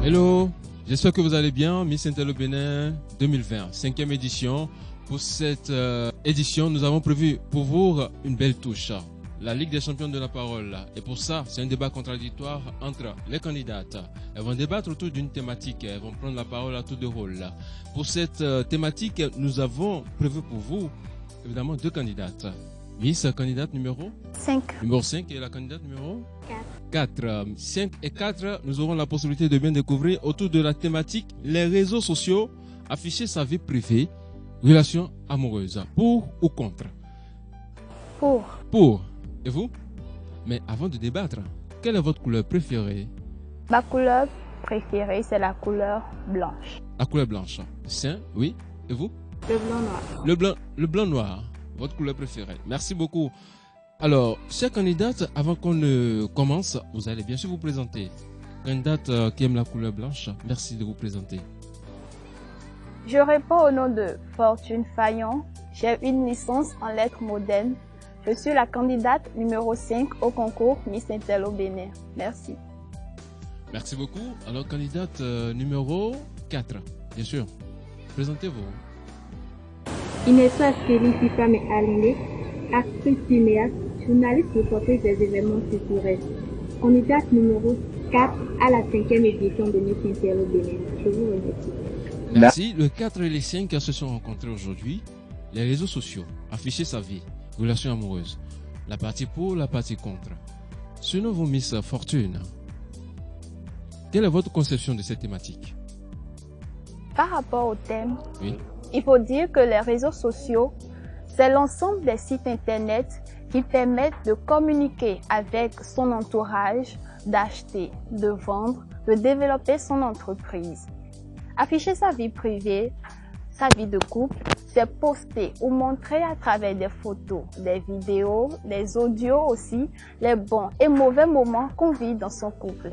Hello, j'espère que vous allez bien. Miss Intello Bénin 2020, 5e édition. Pour cette édition, nous avons prévu pour vous une belle touche, la Ligue des champions de la parole. Et pour ça, c'est un débat contradictoire entre les candidates. Elles vont débattre autour d'une thématique, elles vont prendre la parole à tour de rôle. Pour cette thématique, nous avons prévu pour vous, évidemment, deux candidates. Miss, candidate numéro 5. Numéro 5 et la candidate numéro 4. 4. 5 et 4, nous aurons la possibilité de bien découvrir autour de la thématique les réseaux sociaux, afficher sa vie privée, relations amoureuses. Pour ou contre? Pour. Pour. Et vous? Mais avant de débattre, quelle est votre couleur préférée? Ma couleur préférée, c'est la couleur blanche. La couleur blanche. Saint, oui. Et vous? Le blanc noir. Le blanc noir. Votre couleur préférée. Merci beaucoup. Alors, chers candidates, avant qu'on ne commence, vous allez bien sûr vous présenter. Candidate qui aime la couleur blanche, merci de vous présenter. Je réponds au nom de Fortune Fayon. J'ai une licence en lettres modernes. Je suis la candidate numéro 5 au concours Miss Intello Bénin. Merci. Merci beaucoup. Alors, candidate numéro 4, bien sûr. Présentez-vous. Inessa Félicipa Mehalinde, actrice cinéaste, journaliste reporter des événements culturels. Candidate numéro 4 à la 5e édition de Miss Intello Bénin. Je vous remercie. Merci. Le 4 et les 5 se sont rencontrés aujourd'hui. Les réseaux sociaux, afficher sa vie, relations amoureuses. La partie pour, la partie contre. Selon vous, Miss Fortune, quelle est votre conception de cette thématique? Par rapport au thème, Oui. il faut dire que les réseaux sociaux, c'est l'ensemble des sites internet qui permettent de communiquer avec son entourage, d'acheter, de vendre, de développer son entreprise. Afficher sa vie privée, sa vie de couple, c'est poster ou montrer à travers des photos, des vidéos, des audios aussi, les bons et mauvais moments qu'on vit dans son couple.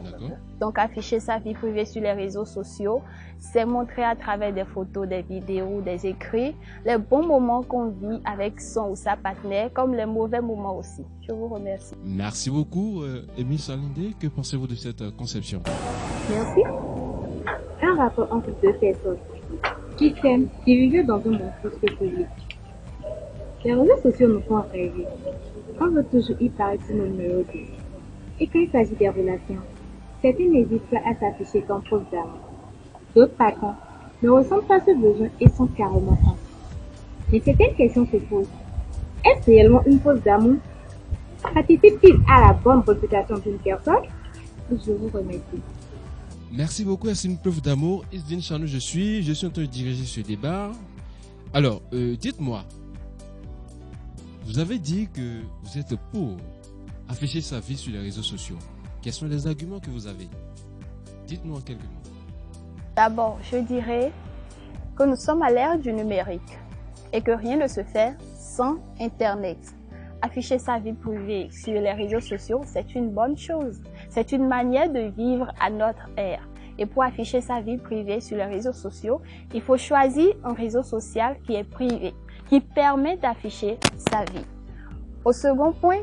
Donc afficher sa vie privée sur les réseaux sociaux, c'est montrer à travers des photos, des vidéos, des écrits, les bons moments qu'on vit avec son ou sa partenaire, comme les mauvais moments aussi. Je vous remercie. Merci beaucoup, Miss Alinde. Que pensez-vous de cette conception? Merci. Un rapport entre deux personnes qui s'aiment, qui vivent dans un monde plus public. Les réseaux sociaux nous font rêver. On veut toujours y paraître nos numéros 2. Et quand il s'agit des relations, certains n'hésitent pas à s'afficher comme fausse d'amour. D'autres, par contre, ne ressentent pas ce besoin et sont carrément en. Mais certaines questions se posent. Est-ce réellement une fausse d'amour? Participe-t-il à la bonne réputation d'une personne? Je vous remercie. Merci beaucoup, c'est une preuve d'amour. Isdine Chanou, je suis en train de diriger ce débat. Alors, dites-moi, vous avez dit que vous êtes pour afficher sa vie sur les réseaux sociaux. Quels sont les arguments que vous avez? Dites-nous en quelques mots. D'abord, je dirais que nous sommes à l'ère du numérique et que rien ne se fait sans Internet. Afficher sa vie privée sur les réseaux sociaux, c'est une bonne chose. C'est une manière de vivre à notre ère. Et pour afficher sa vie privée sur les réseaux sociaux, il faut choisir un réseau social qui est privé, qui permet d'afficher sa vie. Au second point,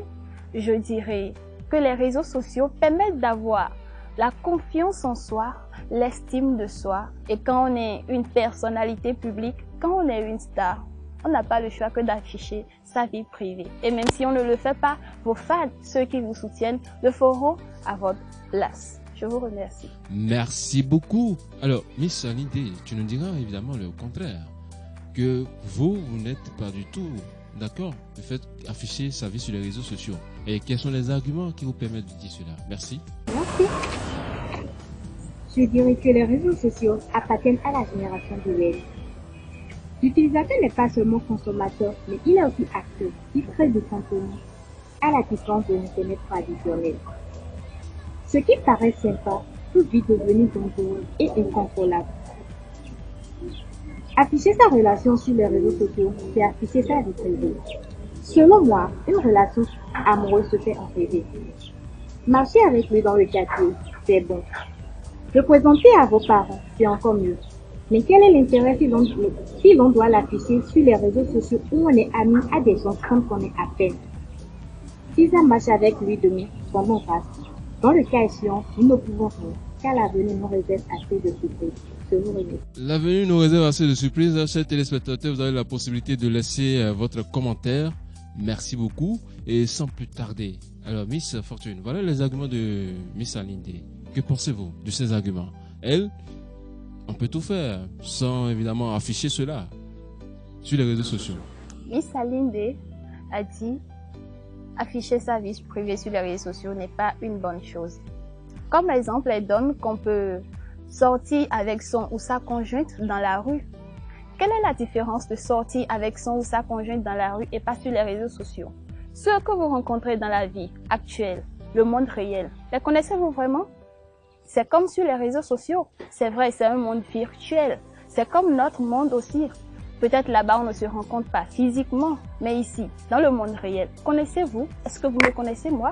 je dirais que les réseaux sociaux permettent d'avoir la confiance en soi, l'estime de soi. Et quand on est une personnalité publique, quand on est une star, on n'a pas le choix que d'afficher sa vie privée. Et même si on ne le fait pas, vos fans, ceux qui vous soutiennent, le feront à votre place. Je vous remercie. Merci beaucoup. Alors, Miss Alinde, tu nous diras évidemment le contraire. Que vous n'êtes pas du tout d'accord le fait d'afficher sa vie sur les réseaux sociaux. Et quels sont les arguments qui vous permettent de dire cela? Merci. Merci. Je dirais que les réseaux sociaux appartiennent à la génération du web. L'utilisateur n'est pas seulement consommateur, mais il est aussi acteur. Il crée du contenu, à la différence de l'Internet traditionnel. Ce qui paraît sympa peut vite devenir dangereux et incontrôlable. Afficher sa relation sur les réseaux sociaux, c'est afficher sa vie privée. Selon moi, une relation amoureuse se fait en privé. Marcher avec lui dans le quartier, c'est bon. Le présenter à vos parents, c'est encore mieux. Mais quel est l'intérêt si l'on doit l'afficher sur les réseaux sociaux où on est ami à des gens qu'on connaît à peine? Si ça marche avec lui demain, son nom passe. Dans le cas échéant, nous ne pouvons rien. car l'avenir nous réserve assez de surprises. Je vous remercie. L'avenir nous réserve assez de surprises. Chers téléspectateurs, vous avez la possibilité de laisser votre commentaire. Merci beaucoup. Et sans plus tarder, alors Miss Fortune, voilà les arguments de Miss Alinde. Que pensez-vous de ces arguments? Elle, on peut tout faire sans évidemment afficher cela sur les réseaux sociaux. Miss Alinde a dit afficher sa vie privée sur les réseaux sociaux n'est pas une bonne chose. Comme exemple, elle donne qu'on peut sortir avec son ou sa conjointe dans la rue. Quelle est la différence de sortir avec son ou sa conjointe dans la rue et pas sur les réseaux sociaux? Ceux que vous rencontrez dans la vie actuelle, le monde réel, les connaissez-vous vraiment? C'est comme sur les réseaux sociaux. C'est vrai, c'est un monde virtuel. C'est comme notre monde aussi. Peut-être là-bas, on ne se rencontre pas physiquement, mais ici, dans le monde réel, connaissez-vous? Est-ce que vous me connaissez, moi?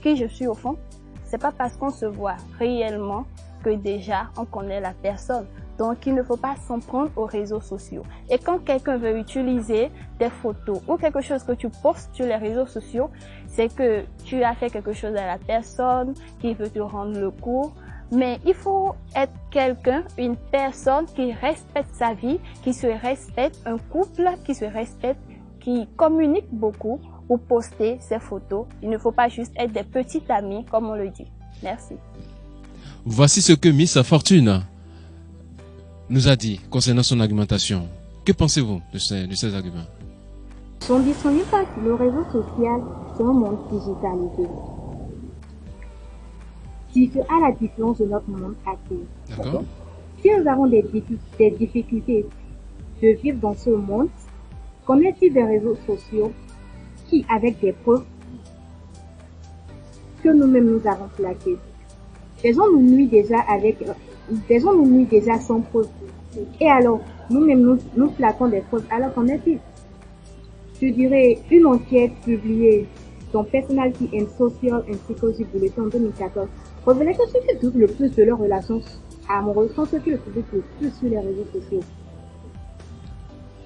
Qui je suis au fond? C'est pas parce qu'on se voit réellement que déjà on connaît la personne. Donc, il ne faut pas s'en prendre aux réseaux sociaux. Et quand quelqu'un veut utiliser des photos ou quelque chose que tu postes sur les réseaux sociaux, c'est que tu as fait quelque chose à la personne qui veut te rendre le coup. Mais il faut être quelqu'un, une personne qui respecte sa vie, qui se respecte, un couple qui se respecte, qui communique beaucoup pour poster ses photos. Il ne faut pas juste être des petits amis, comme on le dit. Merci. Voici ce que Miss Fortune nous a dit concernant son argumentation. Que pensez-vous de ces arguments? Sont disponibles par le réseau social dans un monde digitalisé. À la différence de notre monde actuel. D'accord. Si nous avons des difficultés de vivre dans ce monde, qu'en est-il des réseaux sociaux qui, avec des preuves que nous-mêmes nous avons plaquées, les gens nous nuisent déjà sans preuve. Et alors, nous-mêmes nous plaquons des preuves. Alors qu'en est-il? Je dirais une enquête publiée dans Personality and Social and Psychology Bulletin en 2014 révélait que ceux qui doutent le plus de leurs relations amoureuses sont ceux qui le publient le plus sur les réseaux sociaux.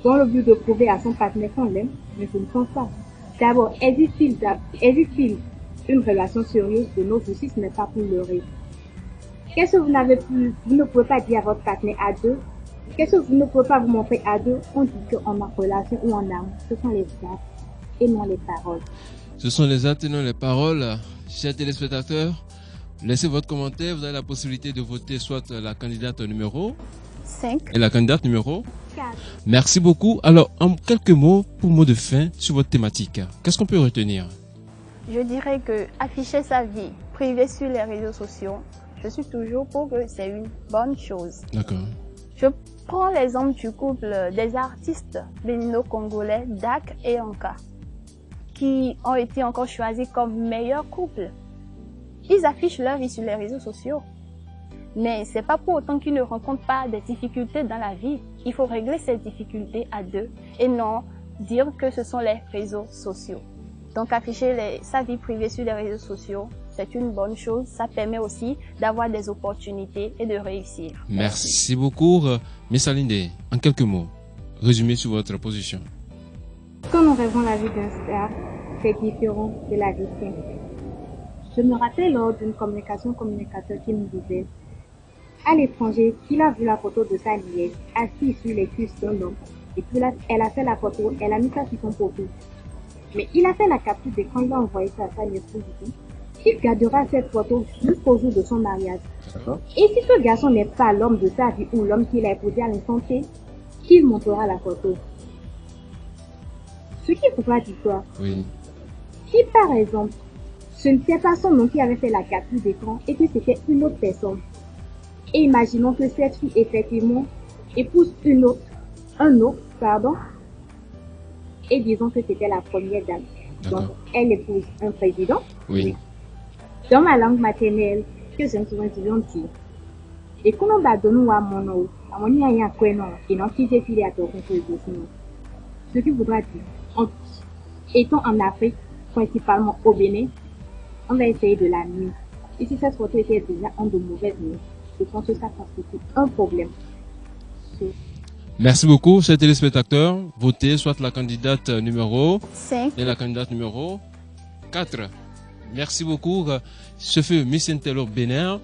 Dans le but de prouver à son partenaire qu'on l'aime, mais je ne pense pas. D'abord, existe-t-il une relation sérieuse de nos jours si ce n'est pas pour leurrer? Qu'est-ce que vous ne pouvez pas dire à votre partenaire à deux? Qu'est-ce que vous ne pouvez pas vous montrer à deux? On dit qu'on en relation ou en amour. Ce sont les actes et non les paroles. Ce sont les actes et non les paroles. Chers téléspectateurs, laissez votre commentaire. Vous avez la possibilité de voter soit la candidate numéro 5 et la candidate numéro 4. Merci beaucoup. Alors, en quelques mots, pour mot de fin sur votre thématique, qu'est-ce qu'on peut retenir? Je dirais que afficher sa vie privée sur les réseaux sociaux, je suis toujours pour que c'est une bonne chose. D'accord. Je prends l'exemple du couple des artistes bénino-congolais Dak et Anka, qui ont été encore choisis comme meilleurs couples. Ils affichent leur vie sur les réseaux sociaux. Mais c'est pas pour autant qu'ils ne rencontrent pas des difficultés dans la vie. Il faut régler ces difficultés à deux et non dire que ce sont les réseaux sociaux. Donc afficher sa vie privée sur les réseaux sociaux, c'est une bonne chose. Ça permet aussi d'avoir des opportunités et de réussir. Merci beaucoup, Miss Alinde. En quelques mots, résumez sur votre position. Quand nous rêvons la vie d'un star, c'est différent de la vie simple. Je me rappelle lors d'une communicateur qui me disait à l'étranger qu'il a vu la photo de sa nièce assise sur les cuisses d'un homme et puis elle a fait la photo, elle a mis ça sur son profil. Mais il a fait la capture d'écran, il a envoyé ça à sa nièce pour dire qu'il gardera cette photo jusqu'au jour de son mariage. Et si ce garçon n'est pas l'homme de sa vie ou l'homme qu'il a épousé à l'instant T, qu'il montrera la photo. Ce qui pourra dire quoi? Oui. Si par exemple, ce n'était pas son nom qui avait fait la capture d'écran et que c'était une autre personne, et imaginons que cette fille effectivement épouse un autre, et disons que c'était la première dame. Donc, elle épouse un président. Oui. Dans ma langue maternelle, que j'aime souvent dire, on dit, et qu'on va donner à mon nom, à mon nom, et non, si j'ai filé à ton concours. Ce qui voudra dire, étant en Afrique, principalement au Bénin, on va essayer de la nuire. Et si cette photo était déjà en de mauvaise nuit, je pense que ça constitue un problème. Merci beaucoup, chers téléspectateurs. Votez soit la candidate numéro 5 et la candidate numéro 4. Merci beaucoup. Ce fut Miss Intello Bénin.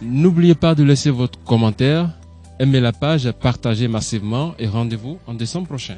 N'oubliez pas de laisser votre commentaire, aimez la page, partagez massivement et rendez-vous en décembre prochain.